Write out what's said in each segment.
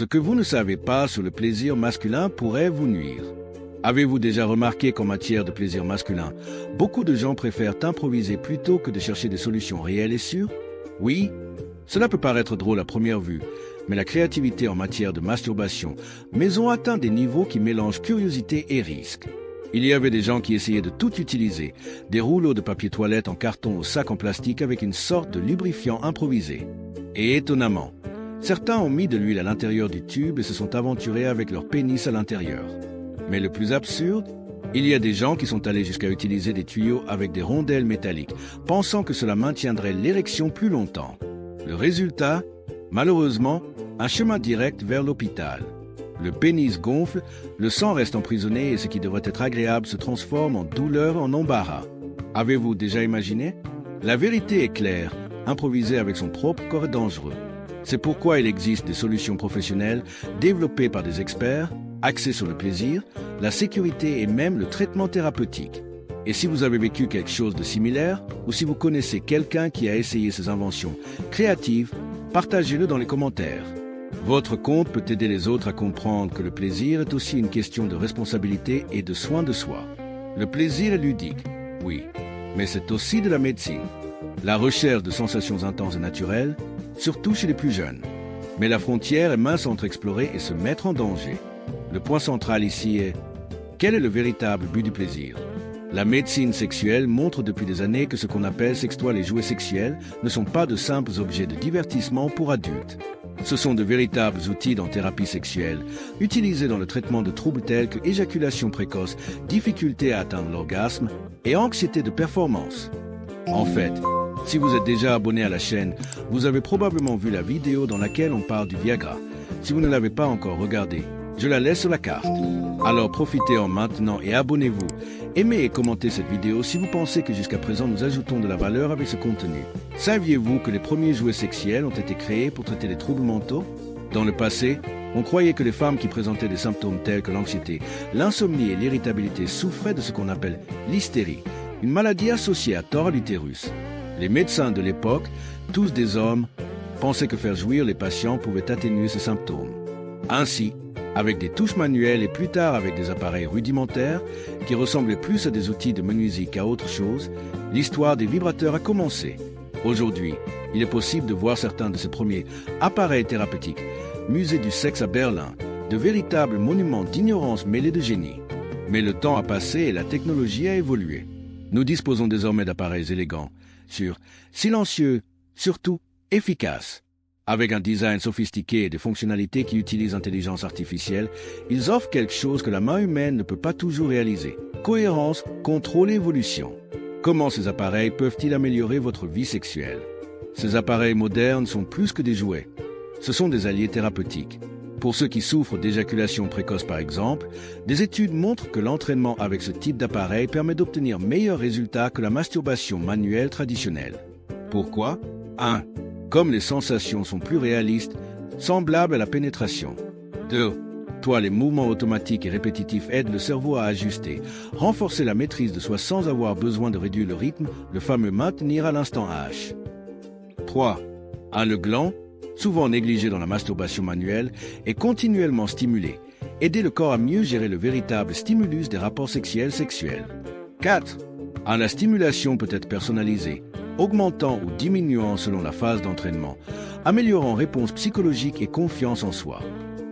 Ce que vous ne savez pas sur le plaisir masculin pourrait vous nuire. Avez-vous déjà remarqué qu'en matière de plaisir masculin, beaucoup de gens préfèrent improviser plutôt que de chercher des solutions réelles et sûres? Oui, cela peut paraître drôle à première vue, mais la créativité en matière de masturbation, mais ont atteint des niveaux qui mélangent curiosité et risque. Il y avait des gens qui essayaient de tout utiliser, des rouleaux de papier toilette en carton au sac en plastique avec une sorte de lubrifiant improvisé. Et étonnamment, certains ont mis de l'huile à l'intérieur du tube et se sont aventurés avec leur pénis à l'intérieur. Mais le plus absurde, il y a des gens qui sont allés jusqu'à utiliser des tuyaux avec des rondelles métalliques, pensant que cela maintiendrait l'érection plus longtemps. Le résultat, malheureusement, un chemin direct vers l'hôpital. Le pénis gonfle, le sang reste emprisonné et ce qui devrait être agréable se transforme en douleur, en embarras. Avez-vous déjà imaginé? La vérité est claire, improviser avec son propre corps est dangereux. C'est pourquoi il existe des solutions professionnelles développées par des experts, axées sur le plaisir, la sécurité et même le traitement thérapeutique. Et si vous avez vécu quelque chose de similaire, ou si vous connaissez quelqu'un qui a essayé ces inventions créatives, partagez-le dans les commentaires. Votre compte peut aider les autres à comprendre que le plaisir est aussi une question de responsabilité et de soin de soi. Le plaisir est ludique, oui, mais c'est aussi de la médecine. La recherche de sensations intenses et naturelles, surtout chez les plus jeunes. Mais la frontière est mince entre explorer et se mettre en danger. Le point central ici est, quel est le véritable but du plaisir? La médecine sexuelle montre depuis des années que ce qu'on appelle sextoiles et jouets sexuels ne sont pas de simples objets de divertissement pour adultes. Ce sont de véritables outils en thérapie sexuelle, utilisés dans le traitement de troubles tels que éjaculation précoce, difficulté à atteindre l'orgasme et anxiété de performance. En fait, si vous êtes déjà abonné à la chaîne, vous avez probablement vu la vidéo dans laquelle on parle du Viagra. Si vous ne l'avez pas encore regardée, je la laisse sur la carte. Alors profitez-en maintenant et abonnez-vous. Aimez et commentez cette vidéo si vous pensez que jusqu'à présent nous ajoutons de la valeur avec ce contenu. Saviez-vous que les premiers jouets sexuels ont été créés pour traiter les troubles mentaux? Dans le passé, on croyait que les femmes qui présentaient des symptômes tels que l'anxiété, l'insomnie et l'irritabilité souffraient de ce qu'on appelle l'hystérie, une maladie associée à tort à l'utérus. Les médecins de l'époque, tous des hommes, pensaient que faire jouir les patients pouvait atténuer ces symptômes. Ainsi, avec des touches manuelles et plus tard avec des appareils rudimentaires qui ressemblaient plus à des outils de menuiserie qu'à autre chose, l'histoire des vibrateurs a commencé. Aujourd'hui, il est possible de voir certains de ces premiers appareils thérapeutiques, musée du sexe à Berlin, de véritables monuments d'ignorance mêlés de génie. Mais le temps a passé et la technologie a évolué. Nous disposons désormais d'appareils élégants, sûrs, silencieux, surtout efficaces. Avec un design sophistiqué et des fonctionnalités qui utilisent l'intelligence artificielle, ils offrent quelque chose que la main humaine ne peut pas toujours réaliser. Cohérence, contrôle et évolution. Comment ces appareils peuvent-ils améliorer votre vie sexuelle? Ces appareils modernes sont plus que des jouets. Ce sont des alliés thérapeutiques. Pour ceux qui souffrent d'éjaculation précoce par exemple, des études montrent que l'entraînement avec ce type d'appareil permet d'obtenir meilleurs résultats que la masturbation manuelle traditionnelle. Pourquoi? 1. Comme les sensations sont plus réalistes, semblables à la pénétration. 2. Les mouvements automatiques et répétitifs aident le cerveau à ajuster, renforcer la maîtrise de soi sans avoir besoin de réduire le rythme, le fameux maintenir à l'instant H. 3. Le gland, souvent négligé dans la masturbation manuelle, est continuellement stimulé, aider le corps à mieux gérer le véritable stimulus des rapports sexuels. 4. La stimulation peut être personnalisée, augmentant ou diminuant selon la phase d'entraînement, améliorant réponse psychologique et confiance en soi.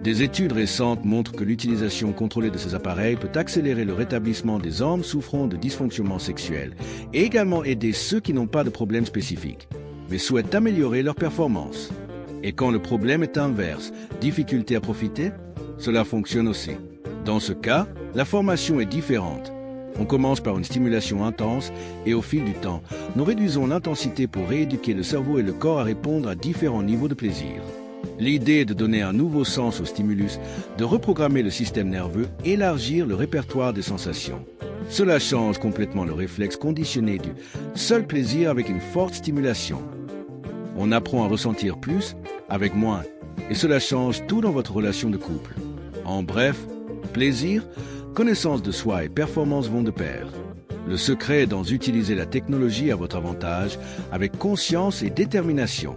Des études récentes montrent que l'utilisation contrôlée de ces appareils peut accélérer le rétablissement des hommes souffrant de dysfonctionnement sexuel et également aider ceux qui n'ont pas de problème spécifique, mais souhaitent améliorer leur performance. Et quand le problème est inverse, difficulté à profiter, cela fonctionne aussi. Dans ce cas, la formation est différente. On commence par une stimulation intense et au fil du temps, nous réduisons l'intensité pour rééduquer le cerveau et le corps à répondre à différents niveaux de plaisir. L'idée est de donner un nouveau sens au stimulus, de reprogrammer le système nerveux, élargir le répertoire des sensations. Cela change complètement le réflexe conditionné du seul plaisir avec une forte stimulation. On apprend à ressentir plus avec moins, et cela change tout dans votre relation de couple. En bref, plaisir, connaissance de soi et performance vont de pair. Le secret est d'utiliser la technologie à votre avantage avec conscience et détermination.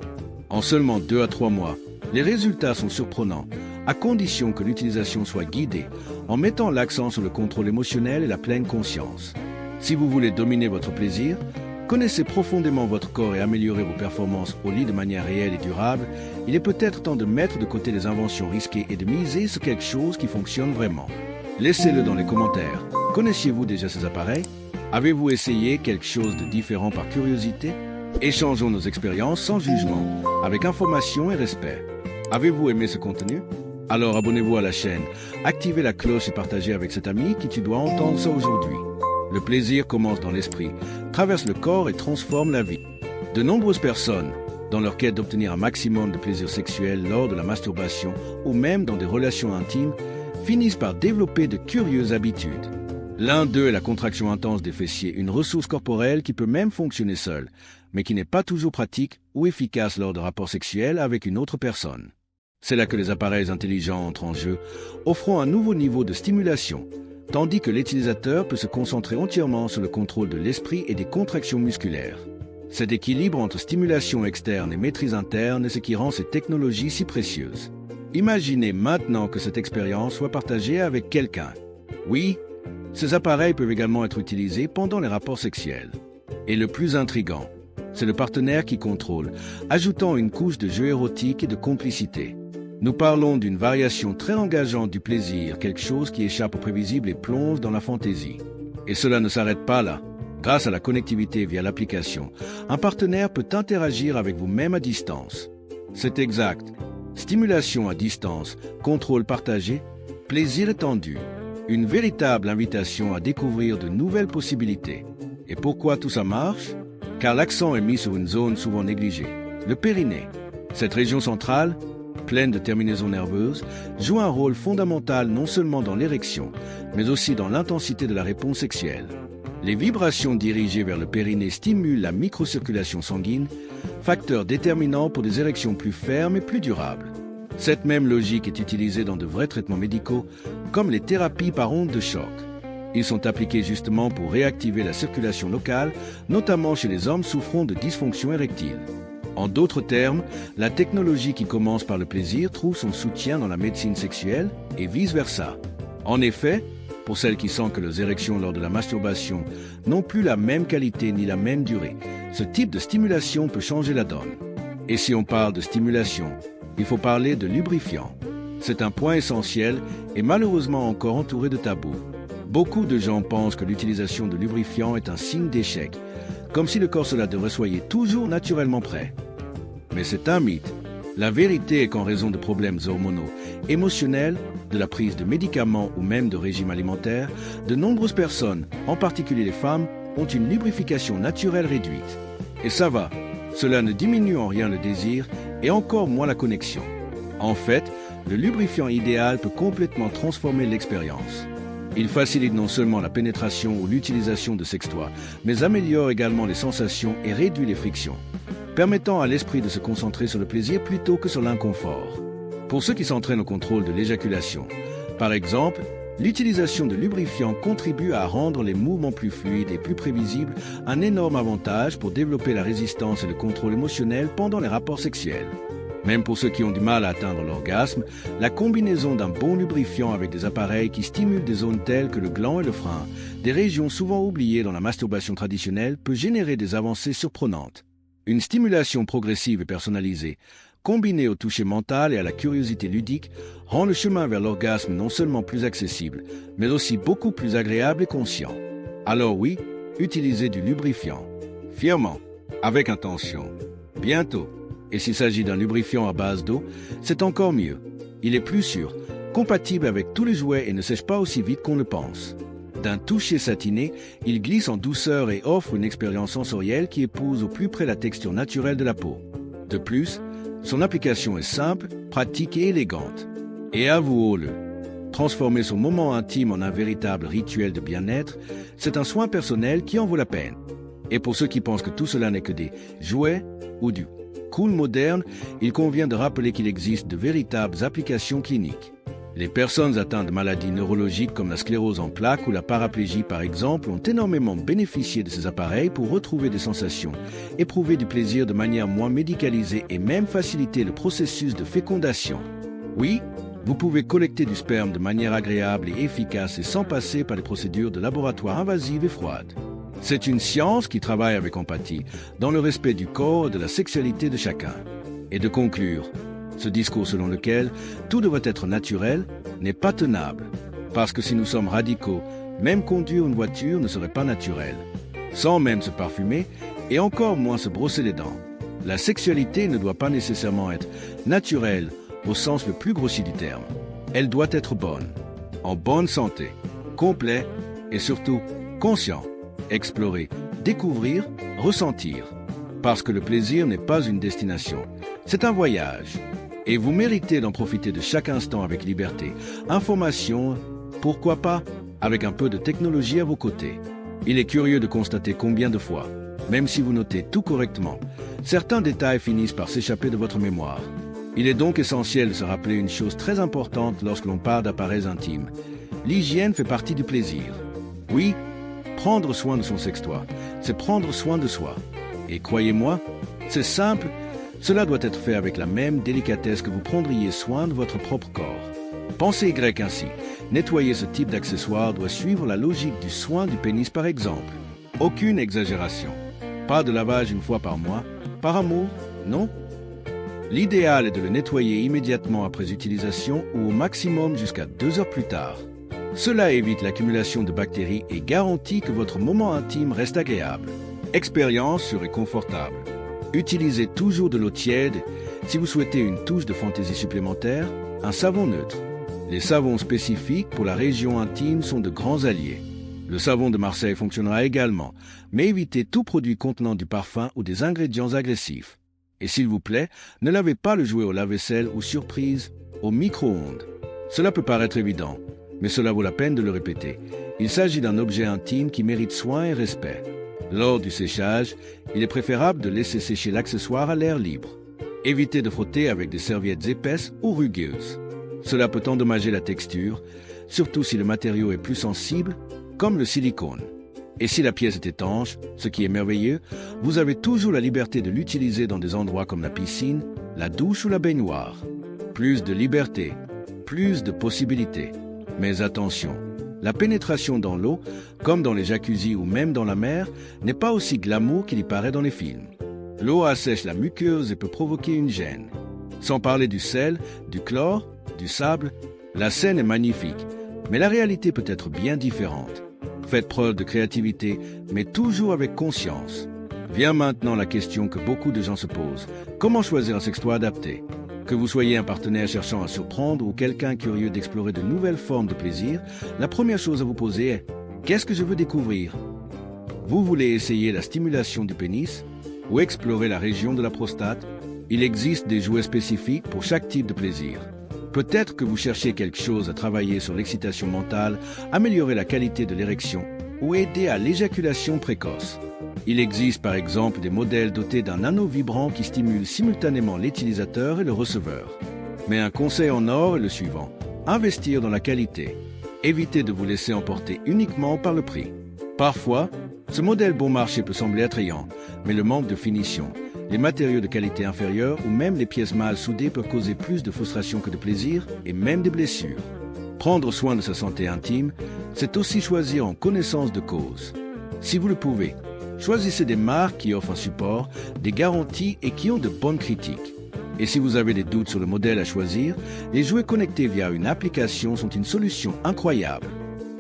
En seulement 2 à 3 mois, les résultats sont surprenants. à condition que l'utilisation soit guidée, en mettant l'accent sur le contrôle émotionnel et la pleine conscience. Si vous voulez dominer votre plaisir, connaissez profondément votre corps et améliorer vos performances au lit de manière réelle et durable, il est peut-être temps de mettre de côté les inventions risquées et de miser sur quelque chose qui fonctionne vraiment. Laissez-le dans les commentaires. Connaissiez-vous déjà ces appareils? Avez-vous essayé quelque chose de différent par curiosité? Échangeons nos expériences sans jugement, avec information et respect. Avez-vous aimé ce contenu? Alors abonnez-vous à la chaîne, activez la cloche et partagez avec cet ami qui tu dois entendre ça aujourd'hui. Le plaisir commence dans l'esprit, traverse le corps et transforme la vie. De nombreuses personnes, dans leur quête d'obtenir un maximum de plaisir sexuel lors de la masturbation ou même dans des relations intimes, finissent par développer de curieuses habitudes. L'un d'eux est la contraction intense des fessiers, une ressource corporelle qui peut même fonctionner seule, mais qui n'est pas toujours pratique ou efficace lors de rapports sexuels avec une autre personne. C'est là que les appareils intelligents entrent en jeu, offrant un nouveau niveau de stimulation, tandis que l'utilisateur peut se concentrer entièrement sur le contrôle de l'esprit et des contractions musculaires. Cet équilibre entre stimulation externe et maîtrise interne est ce qui rend ces technologies si précieuses. Imaginez maintenant que cette expérience soit partagée avec quelqu'un. Oui, ces appareils peuvent également être utilisés pendant les rapports sexuels. Et le plus intriguant, c'est le partenaire qui contrôle, ajoutant une couche de jeu érotique et de complicité. Nous parlons d'une variation très engageante du plaisir, quelque chose qui échappe au prévisible et plonge dans la fantaisie. Et cela ne s'arrête pas là. Grâce à la connectivité via l'application, un partenaire peut interagir avec vous-même à distance. C'est exact. Stimulation à distance, contrôle partagé, plaisir étendu. Une véritable invitation à découvrir de nouvelles possibilités. Et pourquoi tout ça marche? Car l'accent est mis sur une zone souvent négligée, le périnée. Cette région centrale, pleine de terminaisons nerveuses, joue un rôle fondamental non seulement dans l'érection, mais aussi dans l'intensité de la réponse sexuelle. Les vibrations dirigées vers le périnée stimulent la microcirculation sanguine, facteur déterminant pour des érections plus fermes et plus durables. Cette même logique est utilisée dans de vrais traitements médicaux, comme les thérapies par ondes de choc. Ils sont appliqués justement pour réactiver la circulation locale, notamment chez les hommes souffrant de dysfonction érectile. En d'autres termes, la technologie qui commence par le plaisir trouve son soutien dans la médecine sexuelle et vice-versa. En effet, pour celles qui sentent que leurs érections lors de la masturbation n'ont plus la même qualité ni la même durée, ce type de stimulation peut changer la donne. Et si on parle de stimulation, il faut parler de lubrifiant. C'est un point essentiel et malheureusement encore entouré de tabous. Beaucoup de gens pensent que l'utilisation de lubrifiant est un signe d'échec, comme si le corps cela devrait soyez toujours naturellement prêt. Mais c'est un mythe. La vérité est qu'en raison de problèmes hormonaux, émotionnels, de la prise de médicaments ou même de régime alimentaire, de nombreuses personnes, en particulier les femmes, ont une lubrification naturelle réduite. Et ça va, cela ne diminue en rien le désir et encore moins la connexion. En fait, le lubrifiant idéal peut complètement transformer l'expérience. Il facilite non seulement la pénétration ou l'utilisation de sextoys, mais améliore également les sensations et réduit les frictions, permettant à l'esprit de se concentrer sur le plaisir plutôt que sur l'inconfort. Pour ceux qui s'entraînent au contrôle de l'éjaculation, par exemple, l'utilisation de lubrifiants contribue à rendre les mouvements plus fluides et plus prévisibles, un énorme avantage pour développer la résistance et le contrôle émotionnel pendant les rapports sexuels. Même pour ceux qui ont du mal à atteindre l'orgasme, la combinaison d'un bon lubrifiant avec des appareils qui stimulent des zones telles que le gland et le frein, des régions souvent oubliées dans la masturbation traditionnelle, peut générer des avancées surprenantes. Une stimulation progressive et personnalisée, combinée au toucher mental et à la curiosité ludique, rend le chemin vers l'orgasme non seulement plus accessible, mais aussi beaucoup plus agréable et conscient. Alors oui, utilisez du lubrifiant. Fièrement, avec intention. Bientôt. Et s'il s'agit d'un lubrifiant à base d'eau, c'est encore mieux. Il est plus sûr, compatible avec tous les jouets et ne sèche pas aussi vite qu'on le pense. D'un toucher satiné, il glisse en douceur et offre une expérience sensorielle qui épouse au plus près la texture naturelle de la peau. De plus, son application est simple, pratique et élégante. Et avouons-le, transformer son moment intime en un véritable rituel de bien-être, c'est un soin personnel qui en vaut la peine. Et pour ceux qui pensent que tout cela n'est que des jouets ou du cool moderne, il convient de rappeler qu'il existe de véritables applications cliniques. Les personnes atteintes de maladies neurologiques comme la sclérose en plaques ou la paraplégie par exemple ont énormément bénéficié de ces appareils pour retrouver des sensations, éprouver du plaisir de manière moins médicalisée et même faciliter le processus de fécondation. Oui, Vous pouvez collecter du sperme de manière agréable et efficace et sans passer par des procédures de laboratoire invasives et froides. C'est une science qui travaille avec empathie, dans le respect du corps et de la sexualité de chacun. Et de conclure, ce discours selon lequel tout devrait être naturel n'est pas tenable, parce que si nous sommes radicaux, même conduire une voiture ne serait pas naturel, sans même se parfumer et encore moins se brosser les dents. La sexualité ne doit pas nécessairement être naturelle au sens le plus grossier du terme. Elle doit être bonne, en bonne santé, complet et surtout conscient. Explorer, découvrir, ressentir. Parce que le plaisir n'est pas une destination, c'est un voyage. Et vous méritez d'en profiter de chaque instant avec liberté. Information, pourquoi pas, avec un peu de technologie à vos côtés. Il est curieux de constater combien de fois, même si vous notez tout correctement, certains détails finissent par s'échapper de votre mémoire. Il est donc essentiel de se rappeler une chose très importante lorsque l'on parle d'appareils intimes. L'hygiène fait partie du plaisir. Oui, prendre soin de son sextoy, c'est prendre soin de soi. Et croyez-moi, c'est simple, cela doit être fait avec la même délicatesse que vous prendriez soin de votre propre corps. Pensez grec ainsi, nettoyer ce type d'accessoire doit suivre la logique du soin du pénis par exemple. Aucune exagération. Pas de lavage une fois par mois, par amour, non. L'idéal est de le nettoyer immédiatement après utilisation ou au maximum jusqu'à 2 heures plus tard. Cela évite l'accumulation de bactéries et garantit que votre moment intime reste agréable. Expérience sûre et confortable. Utilisez toujours de l'eau tiède. Si vous souhaitez une touche de fantaisie supplémentaire, un savon neutre. Les savons spécifiques pour la région intime sont de grands alliés. Le savon de Marseille fonctionnera également, mais évitez tout produit contenant du parfum ou des ingrédients agressifs. Et s'il vous plaît, ne lavez pas le jouet au lave-vaisselle ou surprise, au micro-ondes. Cela peut paraître évident, mais cela vaut la peine de le répéter. Il s'agit d'un objet intime qui mérite soin et respect. Lors du séchage, il est préférable de laisser sécher l'accessoire à l'air libre. Évitez de frotter avec des serviettes épaisses ou rugueuses. Cela peut endommager la texture, surtout si le matériau est plus sensible, comme le silicone. Et si la pièce est étanche, ce qui est merveilleux, vous avez toujours la liberté de l'utiliser dans des endroits comme la piscine, la douche ou la baignoire. Plus de liberté, plus de possibilités. Mais attention, la pénétration dans l'eau, comme dans les jacuzzis ou même dans la mer, n'est pas aussi glamour qu'il y paraît dans les films. L'eau assèche la muqueuse et peut provoquer une gêne. Sans parler du sel, du chlore, du sable, la scène est magnifique, mais la réalité peut être bien différente. Faites preuve de créativité, mais toujours avec conscience. Vient maintenant la question que beaucoup de gens se posent. Comment choisir un sextoy adapté ? Que vous soyez un partenaire cherchant à surprendre ou quelqu'un curieux d'explorer de nouvelles formes de plaisir, la première chose à vous poser est « Qu'est-ce que je veux découvrir ?» Vous voulez essayer la stimulation du pénis ou explorer la région de la prostate? Il existe des jouets spécifiques pour chaque type de plaisir. Peut-être que vous cherchez quelque chose à travailler sur l'excitation mentale, améliorer la qualité de l'érection ou aider à l'éjaculation précoce. Il existe par exemple des modèles dotés d'un anneau vibrant qui stimule simultanément l'utilisateur et le receveur. Mais un conseil en or est le suivant. Investir dans la qualité. Évitez de vous laisser emporter uniquement par le prix. Parfois, ce modèle bon marché peut sembler attrayant, mais le manque de finition, les matériaux de qualité inférieure ou même les pièces mal soudées peuvent causer plus de frustration que de plaisir et même des blessures. Prendre soin de sa santé intime, c'est aussi choisir en connaissance de cause. Si vous le pouvez, choisissez des marques qui offrent un support, des garanties et qui ont de bonnes critiques. Et si vous avez des doutes sur le modèle à choisir, les jouets connectés via une application sont une solution incroyable.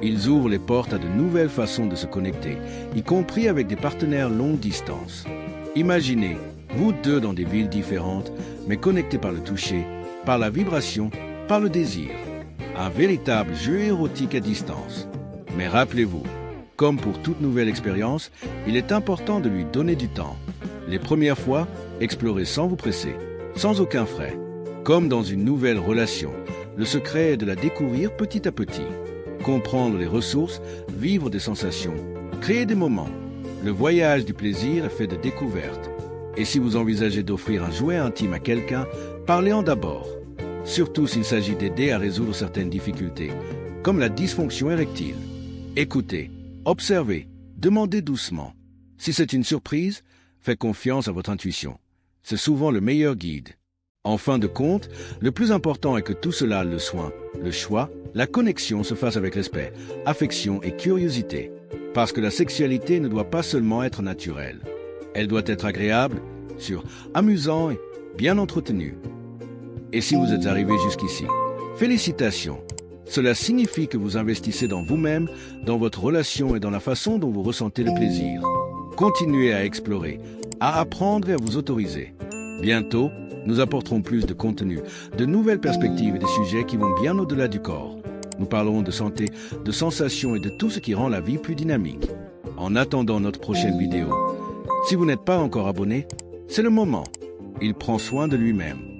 Ils ouvrent les portes à de nouvelles façons de se connecter, y compris avec des partenaires longue distance. Imaginez, vous deux dans des villes différentes, mais connectés par le toucher, par la vibration, par le désir. Un véritable jeu érotique à distance. Mais rappelez-vous, comme pour toute nouvelle expérience, il est important de lui donner du temps. Les premières fois, explorez sans vous presser, sans aucun frais. Comme dans une nouvelle relation, le secret est de la découvrir petit à petit. Comprendre les ressources, vivre des sensations, créer des moments. Le voyage du plaisir est fait de découvertes. Et si vous envisagez d'offrir un jouet intime à quelqu'un, parlez-en d'abord. Surtout s'il s'agit d'aider à résoudre certaines difficultés, comme la dysfonction érectile. Écoutez, observez, demandez doucement. Si c'est une surprise, faites confiance à votre intuition. C'est souvent le meilleur guide. En fin de compte, le plus important est que tout cela, le soin, le choix, la connexion se fasse avec respect, affection et curiosité. Parce que la sexualité ne doit pas seulement être naturelle. Elle doit être agréable, sûre, amusant et bien entretenue. Et si vous êtes arrivé jusqu'ici, félicitations. Cela signifie que vous investissez dans vous-même, dans votre relation et dans la façon dont vous ressentez le plaisir. Continuez à explorer, à apprendre et à vous autoriser. Bientôt, nous apporterons plus de contenu, de nouvelles perspectives et des sujets qui vont bien au-delà du corps. Nous parlerons de santé, de sensations et de tout ce qui rend la vie plus dynamique. En attendant notre prochaine vidéo, si vous n'êtes pas encore abonné, c'est le moment. Il prend soin de lui-même.